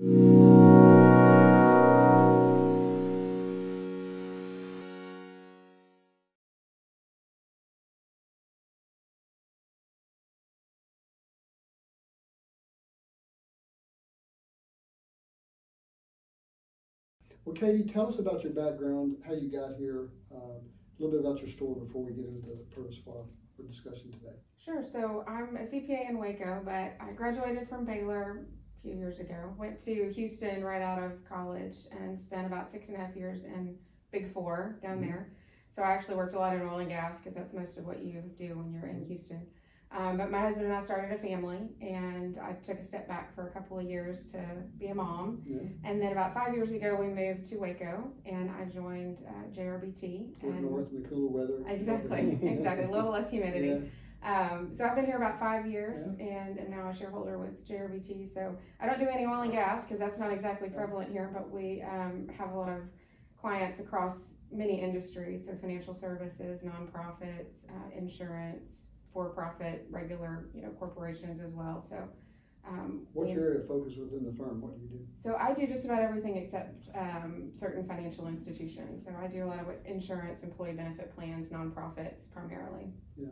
Well, Katie, tell us about your background, how you got here, a little bit about your story before we get into the purpose for discussion today. Sure. So I'm a CPA in Waco, but I graduated from Baylor a few years ago. Went to Houston right out of college and spent about 6.5 years in Big Four down there. So I actually worked a lot in oil and gas because that's most of what you do when you're in Houston. But my husband and I started a family, and I took a step back for a couple of years to be a mom. Yeah. And then about 5 years ago, we moved to Waco, and I joined JRBT. And north in the cooler weather. Exactly, exactly. A little less humidity. Yeah. So I've been here about 5 years, and am now a shareholder with JRBT. So I don't do any oil and gas because that's not exactly prevalent here, but we have a lot of clients across many industries, so financial services, nonprofits, insurance, for-profit, regular, corporations as well. So what's your area of focus within the firm? What do you do? So I do just about everything except certain financial institutions. So I do a lot of insurance, employee benefit plans, nonprofits primarily. Yeah.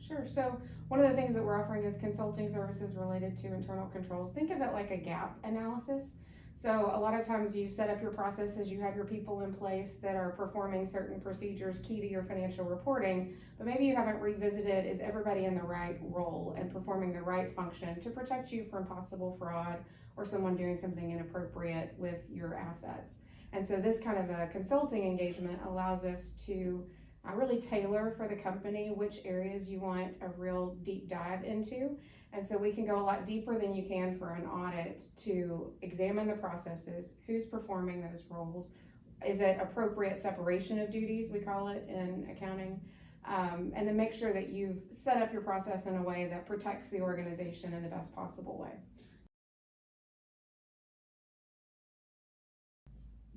Sure. So one of the things that we're offering is consulting services related to internal controls. Think of it like a gap analysis. So a lot of times you set up your processes, you have your people in place that are performing certain procedures key to your financial reporting, but maybe you haven't revisited, is everybody in the right role and performing the right function to protect you from possible fraud or someone doing something inappropriate with your assets. And so this kind of a consulting engagement allows us to really tailor for the company which areas you want a real deep dive into. And so we can go a lot deeper than you can for an audit to examine the processes, who's performing those roles, is it appropriate separation of duties, we call it in accounting, and then make sure that you've set up your process in a way that protects the organization in the best possible way.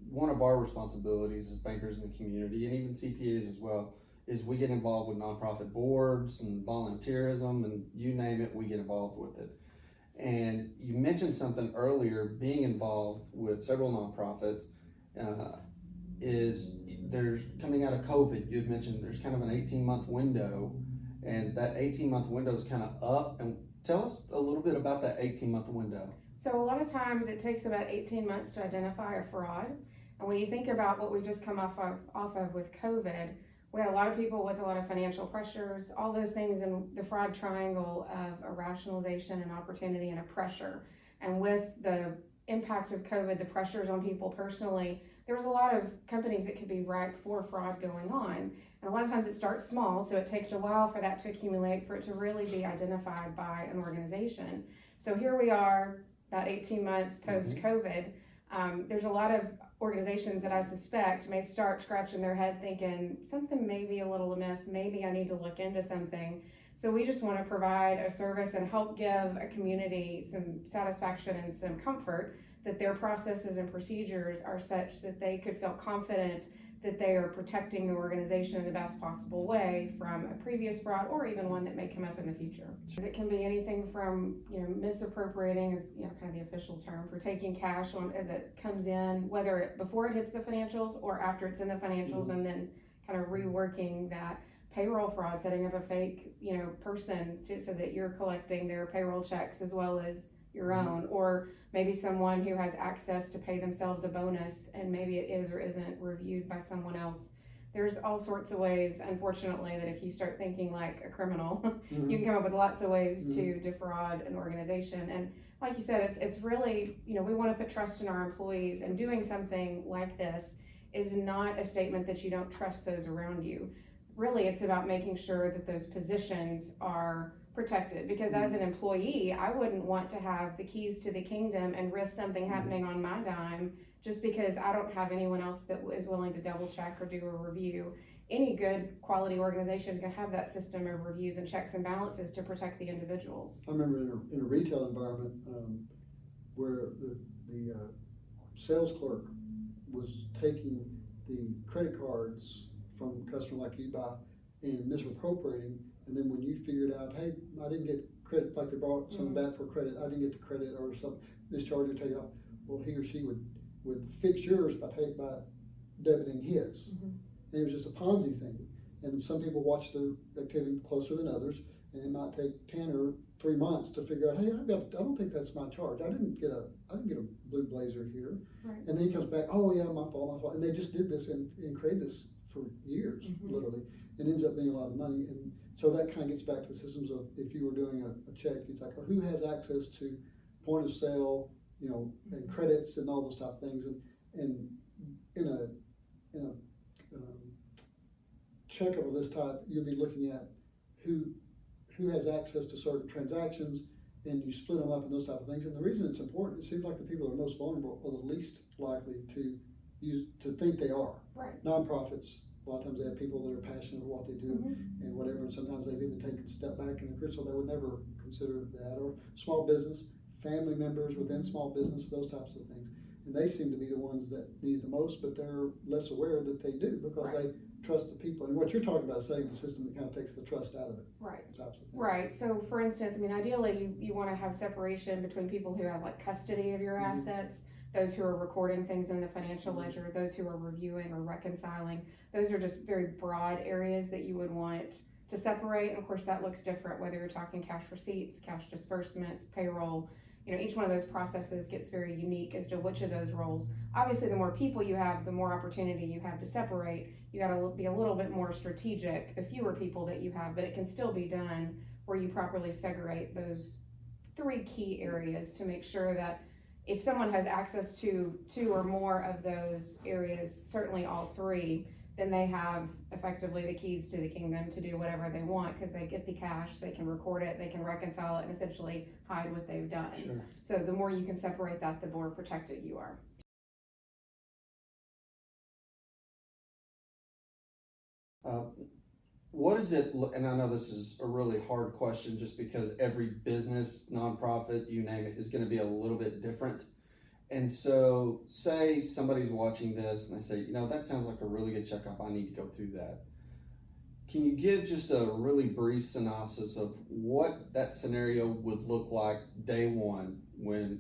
One of our responsibilities as bankers in the community, and even CPAs as well, is we get involved with nonprofit boards and volunteerism, and you name it, we get involved with it. And you mentioned something earlier, being involved with several nonprofits is there's coming out of COVID, you had mentioned there's kind of an 18-month window, and that 18-month window is kind of up. And tell us a little bit about that 18-month window. So a lot of times it takes about 18 months to identify a fraud. And when you think about what we've just come off of with COVID, we had a lot of people with a lot of financial pressures, all those things in the fraud triangle of a rationalization, an opportunity, and a pressure. And with the impact of COVID, the pressures on people personally, there was a lot of companies that could be ripe for fraud going on. And a lot of times it starts small, so it takes a while for that to accumulate, for it to really be identified by an organization. So here we are, about 18 months post-COVID. There's a lot of organizations that I suspect may start scratching their head thinking something may be a little amiss, maybe I need to look into something. So we just want to provide a service and help give a community some satisfaction and some comfort that their processes and procedures are such that they could feel confident that they are protecting the organization in the best possible way from a previous fraud or even one that may come up in the future. It can be anything from, misappropriating is, kind of the official term for taking cash on as it comes in, whether before it hits the financials or after it's in the financials, and then kind of reworking that. Payroll fraud, setting up a fake, person so that you're collecting their payroll checks as well as your own, or maybe someone who has access to pay themselves a bonus and maybe it is or isn't reviewed by someone else. There's all sorts of ways, unfortunately, that if you start thinking like a criminal, you can come up with lots of ways to defraud an organization. And like you said, it's really, we want to put trust in our employees, and doing something like this is not a statement that you don't trust those around you. Really, it's about making sure that those positions are protected, because as an employee, I wouldn't want to have the keys to the kingdom and risk something happening on my dime just because I don't have anyone else that is willing to double check or do a review. Any good quality organization is going to have that system of reviews and checks and balances to protect the individuals. I remember in a retail environment where the sales clerk was taking the credit cards from a customer like you buy and misappropriating. And then when you figured out, hey, I didn't get credit, like they brought something back for credit, I didn't get the credit or some discharge or take off. Well, he or she would fix yours by debiting his. And it was just a Ponzi thing. And some people watch their activity closer than others, and it might take 10 or 3 months to figure out, hey, I don't think that's my charge. I didn't get a blue blazer here. Right. And then he comes back, oh yeah, my fault. And they just did this and created this for years, literally. It ends up being a lot of money. And so that kind of gets back to the systems of, if you were doing a check, you'd like, who has access to point of sale, and credits and all those type of things. And in a checkup of this type, you'll be looking at who has access to certain transactions, and you split them up and those type of things. And the reason it's important, it seems like the people that are most vulnerable are the least likely to think they are. Right. Nonprofits, a lot of times they have people that are passionate about what they do and whatever, and sometimes they've even taken a step back in their career, so they would never consider that. Or small business, family members within small business, those types of things. And they seem to be the ones that need it the most, but they're less aware that they do, because they trust the people. And what you're talking about is setting the system that kind of takes the trust out of it. Right. Types of things. Right. So for instance, I mean, ideally you want to have separation between people who have like custody of your assets, those who are recording things in the financial ledger, those who are reviewing or reconciling. Those are just very broad areas that you would want to separate. And of course that looks different whether you're talking cash receipts, cash disbursements, payroll. Each one of those processes gets very unique as to which of those roles. Obviously, the more people you have, the more opportunity you have to separate. You got to be a little bit more strategic, the fewer people that you have, but it can still be done where you properly segregate those 3 key areas to make sure that if someone has access to 2 or more of those areas, certainly all 3, then they have effectively the keys to the kingdom to do whatever they want, because they get the cash, they can record it, they can reconcile it, and essentially hide what they've done. Sure. So the more you can separate that, the more protected you are. What is it, and I know this is a really hard question just because every business, nonprofit, you name it, is going to be a little bit different. And so say somebody's watching this and they say, that sounds like a really good checkup. I need to go through that. Can you give just a really brief synopsis of what that scenario would look like day one?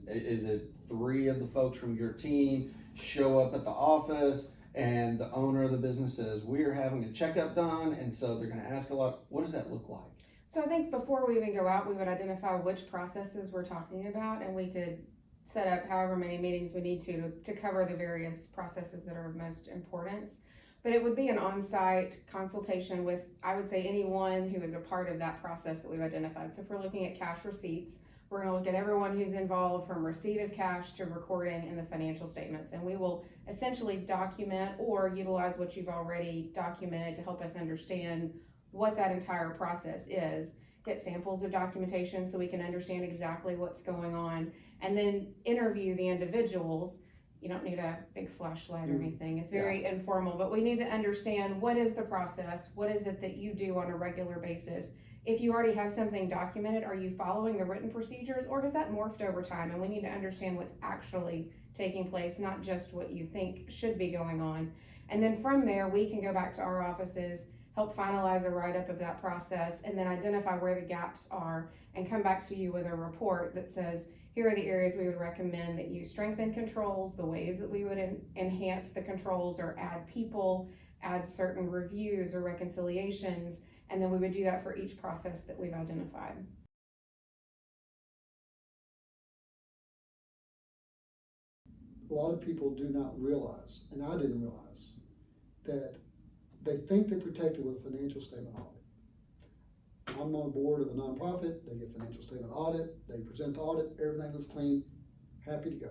Is it 3 of the folks from your team show up at the office and the owner of the business says, we're having a checkup done, and so they're going to ask a lot. What does that look like? So I think before we even go out, we would identify which processes we're talking about, and we could set up however many meetings we need to cover the various processes that are of most importance. But it would be an on-site consultation with, I would say, anyone who is a part of that process that we've identified. So if we're looking at cash receipts, we're going to look at everyone who's involved from receipt of cash to recording in the financial statements. And we will essentially document or utilize what you've already documented to help us understand what that entire process is. Get samples of documentation so we can understand exactly what's going on, and then interview the individuals. You don't need a big flashlight or anything. It's very informal, but we need to understand what is the process, what is it that you do on a regular basis. If you already have something documented, are you following the written procedures, or has that morphed over time? And we need to understand what's actually taking place, not just what you think should be going on. And then from there, we can go back to our offices, help finalize a write-up of that process, and then identify where the gaps are and come back to you with a report that says, here are the areas we would recommend that you strengthen controls, the ways that we would enhance the controls or add people, add certain reviews or reconciliations, and then we would do that for each process that we've identified. A lot of people do not realize, and I didn't realize, that they think they're protected with a financial statement audit. I'm on a board of a nonprofit, they get financial statement audit, they present the audit, everything looks clean, happy to go.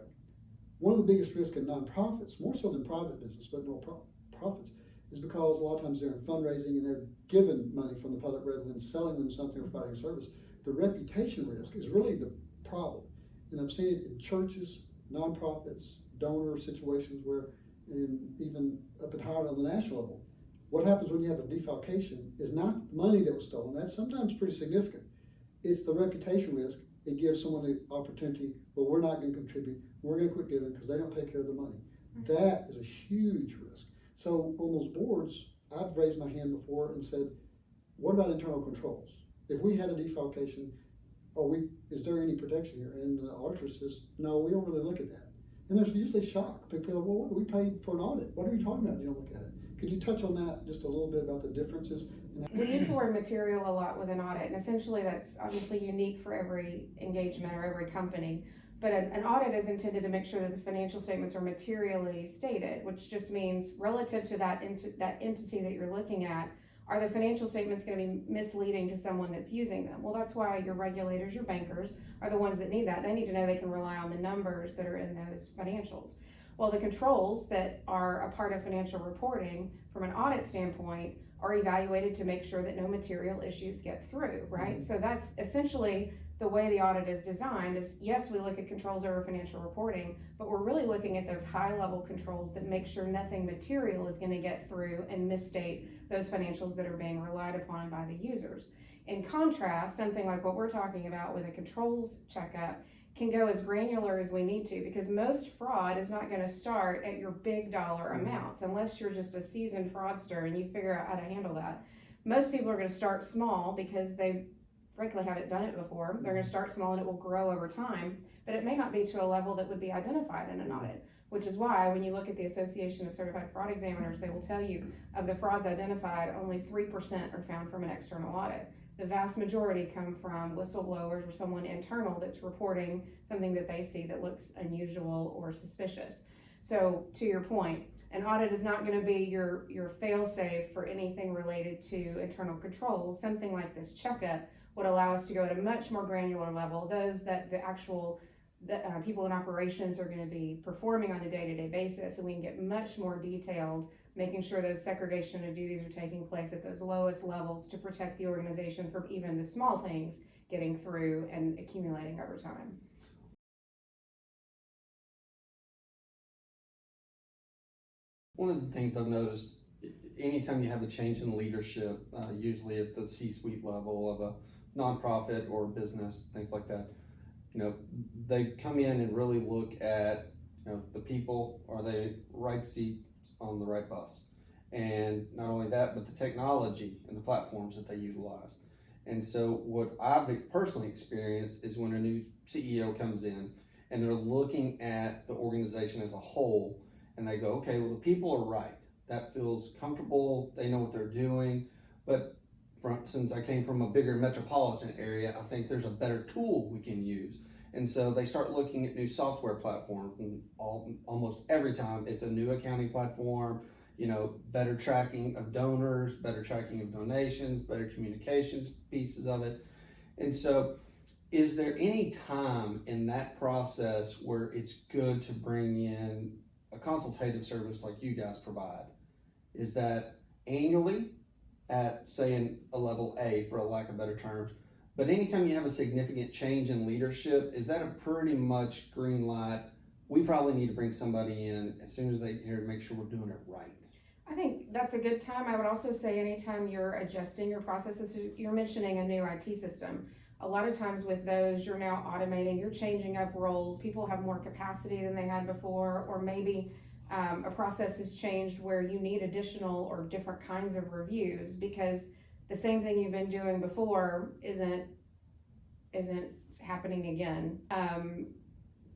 One of the biggest risks in nonprofits, more so than private business, but no profits, is because a lot of times they're in fundraising and they're given money from the public rather than selling them something or providing a service. The reputation risk is really the problem. And I've seen it in churches, nonprofits, donor situations where, and even up at higher on the national level. What happens when you have a defalcation is not money that was stolen. That's sometimes pretty significant. It's the reputation risk. It gives someone the opportunity, well, we're not going to contribute. We're going to quit giving because they don't take care of the money. That is a huge risk. So on those boards, I've raised my hand before and said, what about internal controls? If we had a defalcation, is there any protection here? And the auditor says, no, we don't really look at that. And there's usually shock. People are like, well, we paid for an audit. What are you talking about? You don't look at it. Could you touch on that just a little bit about the differences? We use the word material a lot with an audit, and essentially that's obviously unique for every engagement or every company. But an audit is intended to make sure that the financial statements are materially stated, which just means relative to that entity that you're looking at, are the financial statements going to be misleading to someone that's using them? Well, that's why your regulators, your bankers, are the ones that need that. They need to know they can rely on the numbers that are in those financials. Well, the controls that are a part of financial reporting from an audit standpoint are evaluated to make sure that no material issues get through, right? Mm-hmm. So that's essentially the way the audit is designed. Is yes, we look at controls over financial reporting, but we're really looking at those high level controls that make sure nothing material is going to get through and misstate those financials that are being relied upon by the users. In contrast, something like what we're talking about with a controls checkup can go as granular as we need to, because most fraud is not going to start at your big dollar amounts unless you're just a seasoned fraudster and you figure out how to handle that. Most people are going to start small because they frankly haven't done it before. They're going to start small and it will grow over time, but it may not be to a level that would be identified in an audit, which is why when you look at the Association of Certified Fraud Examiners, they will tell you of the frauds identified, only 3% are found from an external audit. The vast majority come from whistleblowers or someone internal that's reporting something that they see that looks unusual or suspicious. So to your point, an audit is not going to be your fail-safe for anything related to internal controls. Something like this checkup would allow us to go at a much more granular level, those that the actual people in operations are going to be performing on a day-to-day basis, and we can get much more detailed, making sure those segregation of duties are taking place at those lowest levels to protect the organization from even the small things getting through and accumulating over time. One of the things I've noticed, anytime you have a change in leadership, usually at the C-suite level of a nonprofit or business, things like that, they come in and really look at, the people, are they right seats on the right bus? And not only that, but the technology and the platforms that they utilize. And so what I've personally experienced is when a new CEO comes in and they're looking at the organization as a whole, and they go, okay, well, the people are right. That feels comfortable. They know what they're doing. But since I came from a bigger metropolitan area, I think there's a better tool we can use. And so they start looking at new software platforms, and almost every time it's a new accounting platform, better tracking of donors, better tracking of donations, better communications pieces of it. And so is there any time in that process where it's good to bring in a consultative service like you guys provide? Is that annually at, say, a level A, for a lack of better terms? But anytime you have a significant change in leadership, is that a pretty much green light? We probably need to bring somebody in as soon as they get here to make sure we're doing it right. I think that's a good time. I would also say anytime you're adjusting your processes, you're mentioning a new IT system. A lot of times with those, you're now automating, you're changing up roles. People have more capacity than they had before, or maybe a process has changed where you need additional or different kinds of reviews because the same thing you've been doing before isn't happening again.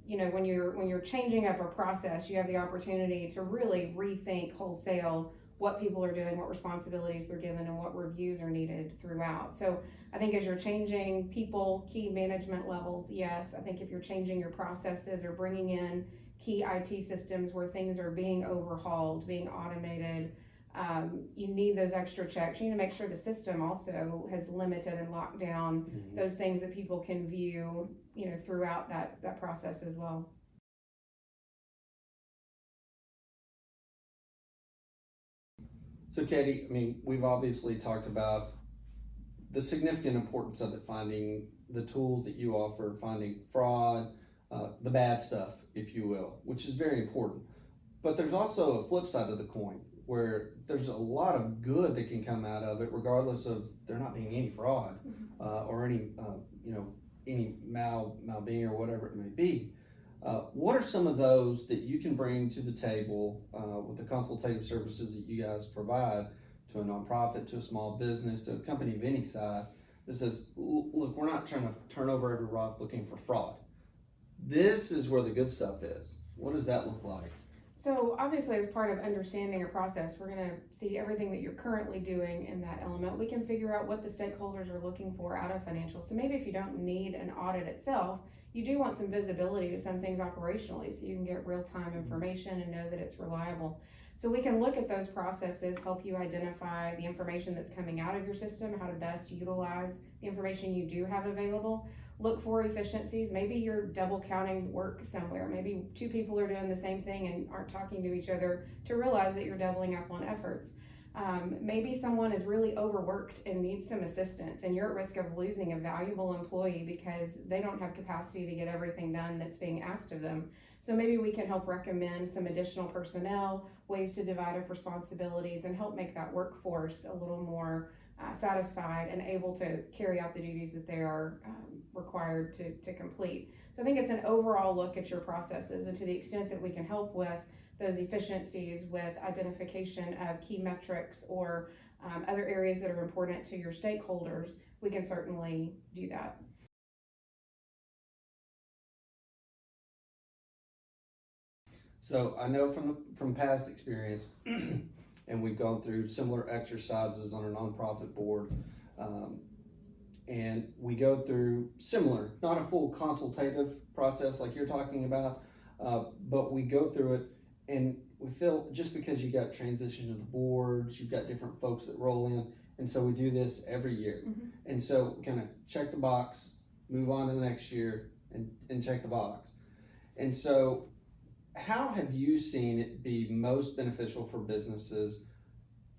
When you're changing up a process, you have the opportunity to really rethink wholesale what people are doing, what responsibilities they're given, and what reviews are needed throughout. So I think as you're changing people, key management levels, yes. I think if you're changing your processes or bringing in key IT systems where things are being overhauled, being automated, you need those extra checks. You need to make sure the system also has limited and locked down those things that people can view, throughout that process as well. So Katie, we've obviously talked about the significant importance of it, finding the tools that you offer, finding fraud, the bad stuff, if you will, which is very important. But there's also a flip side of the coin where there's a lot of good that can come out of it, regardless of there not being any fraud or any mal-being or whatever it may be. What are some of those that you can bring to the table with the consultative services that you guys provide to a nonprofit, to a small business, to a company of any size that says, look, we're not trying to turn over every rock looking for fraud. This is where the good stuff is. What does that look like? So obviously, as part of understanding a process, we're going to see everything that you're currently doing in that element. We can figure out what the stakeholders are looking for out of financials. So maybe if you don't need an audit itself, you do want some visibility to some things operationally, so you can get real-time information and know that it's reliable. So we can look at those processes, help you identify the information that's coming out of your system, how to best utilize the information you do have available. Look for efficiencies. Maybe you're double counting work somewhere. Maybe two people are doing the same thing and aren't talking to each other to realize that you're doubling up on efforts. Maybe someone is really overworked and needs some assistance, and you're at risk of losing a valuable employee because they don't have capacity to get everything done that's being asked of them. So maybe we can help recommend some additional personnel, ways to divide up responsibilities, and help make that workforce a little more satisfied and able to carry out the duties that they are required to complete. So I think it's an overall look at your processes, and to the extent that we can help with those efficiencies with identification of key metrics or other areas that are important to your stakeholders, we can certainly do that. So I know from past experience, and we've gone through similar exercises on a nonprofit board, and we go through similar, not a full consultative process like you're talking about, but we go through it, and we feel just because you got transition to the boards, you've got different folks that roll in, and so we do this every year. Mm-hmm. And so kind of check the box, move on to the next year, and check the box. And so how have you seen it be most beneficial for businesses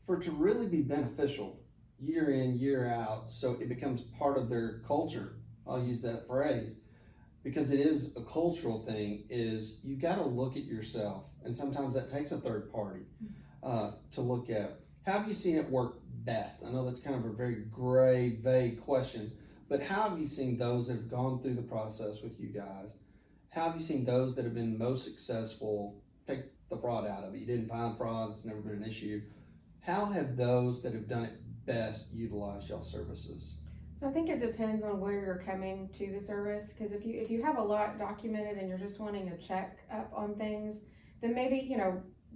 for it to really be beneficial year in, year out, so it becomes part of their culture? I'll use that phrase because it is a cultural thing, is you got to look at yourself, and sometimes that takes a third party to look at. How have you seen it work best? I know that's kind of a very gray, vague question, but how have you seen those that have gone through the process with you guys? How have you seen those that have been most successful? Take the fraud out of it. You didn't find fraud, it's never been an issue. How have those that have done it best utilized y'all's services? So I think it depends on where you're coming to the service, because if you have a lot documented and you're just wanting to check up on things, then maybe,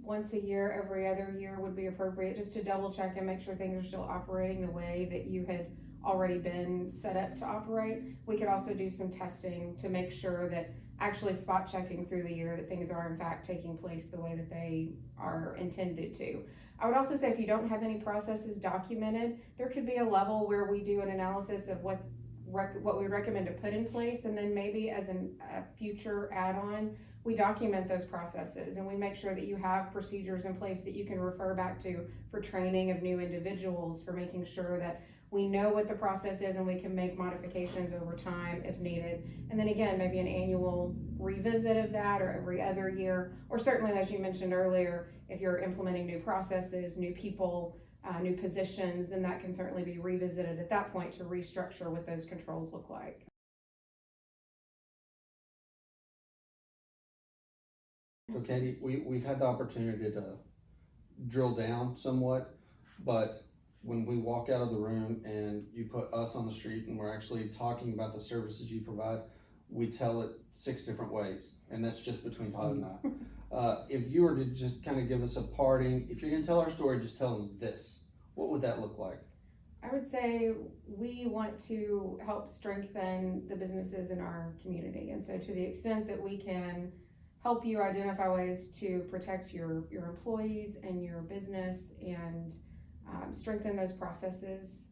once a year, every other year would be appropriate, just to double check and make sure things are still operating the way that you had already been set up to operate. We could also do some testing to make sure that actually spot checking through the year that things are in fact taking place the way that they are intended to. I would also say if you don't have any processes documented, there could be a level where we do an analysis of what we recommend to put in place, and then maybe as a future add-on, we document those processes and we make sure that you have procedures in place that you can refer back to for training of new individuals, for making sure that we know what the process is and we can make modifications over time if needed. And then again, maybe an annual revisit of that, or every other year, or certainly, as you mentioned earlier, if you're implementing new processes, new people, new positions, then that can certainly be revisited at that point to restructure what those controls look like. So Katie, we've had the opportunity to drill down somewhat, but when we walk out of the room and you put us on the street and we're actually talking about the services you provide, we tell it 6 different ways, and that's just between Todd and I. If you were to just kind of give us a parting, if you're going to tell our story, just tell them this. What would that look like? I would say we want to help strengthen the businesses in our community, and so to the extent that we can help you identify ways to protect your employees and your business and strengthen those processes,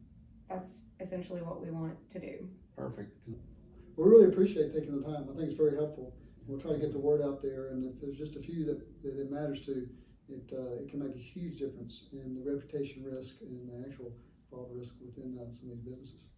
that's essentially what we want to do. Perfect. We really appreciate taking the time. I think it's very helpful. We'll try to get the word out there, and if there's just a few that it matters to, it can make a huge difference in the reputation risk and the actual fraud risk within some of these businesses.